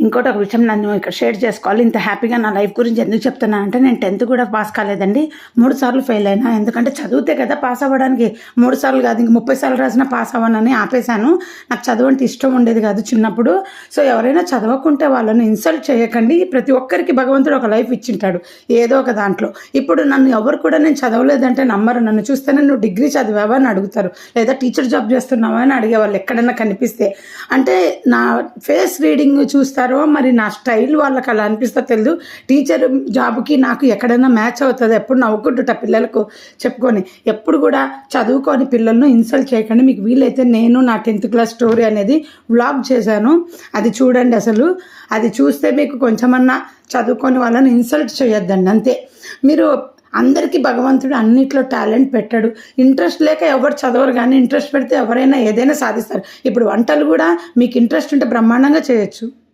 ఇంకోటి ఒక విషయం నన్ను ఇక్కడ షేర్ చేసుకోవాలి. ఇంత హ్యాపీగా నా లైఫ్ గురించి ఎందుకు చెప్తున్నానంటే, నేను 10th కూడా పాస్ కాలేదండి. 3 సార్లు ఫెయిల్ అయినా. ఎందుకంటే చదివితే కదా పాస్ అవ్వడానికి. 3 సార్లు కాదు, ఇంక 30 సార్లు రాసినా పాస్ అవ్వనని ఆపేశాను. నాకు చదువు అంటే ఇష్టం ఉండేది కాదు చిన్నప్పుడు. సో ఎవరైనా చదవకుంటే వాళ్ళని ఇన్సల్ట్ చేయకండి. ప్రతి ఒక్కరికి భగవంతుడు ఒక లైఫ్ ఇచ్చింటాడు ఏదో ఒక దాంట్లో. ఇప్పుడు నన్ను ఎవరు కూడా నేను చదవలేదంటే నమ్మరు. నన్ను చూస్తేనే నువ్వు డిగ్రీ చదివావా అని అడుగుతారు, లేదా టీచర్ జాబ్ చేస్తున్నావా అని అడిగేవాళ్ళు ఎక్కడైనా కనిపిస్తే. అంటే నా ఫేస్ రీడింగ్ చూస్తారో మరి నా స్టైల్ వాళ్ళకి అలా అనిపిస్తా తెలియదు. టీచర్ జాబ్కి నాకు ఎక్కడైనా మ్యాచ్ అవుతుంది. ఎప్పుడు నవ్వుకుంటుంటా పిల్లలకు చెప్పుకొని. ఎప్పుడు కూడా చదువుకొని పిల్లలను ఇన్సల్ట్ చేయకండి. మీకు వీలైతే నేను నా 10th క్లాస్ స్టోరీ అనేది వ్లాగ్ చేశాను, అది చూడండి. అసలు అది చూస్తే మీకు కొంచెమన్నా చదువుకొని వాళ్ళని ఇన్సల్ట్ చేయొద్దండి, అంతే. మీరు అందరికీ భగవంతుడు అన్నిట్లో టాలెంట్ పెట్టాడు. ఇంట్రెస్ట్ లేక ఎవరు చదవరు, కానీ ఇంట్రెస్ట్ పెడితే ఎవరైనా ఏదైనా సాధిస్తారు. ఇప్పుడు వంటలు కూడా మీకు ఇంట్రెస్ట్ ఉంటే బ్రహ్మాండంగా చేయొచ్చు.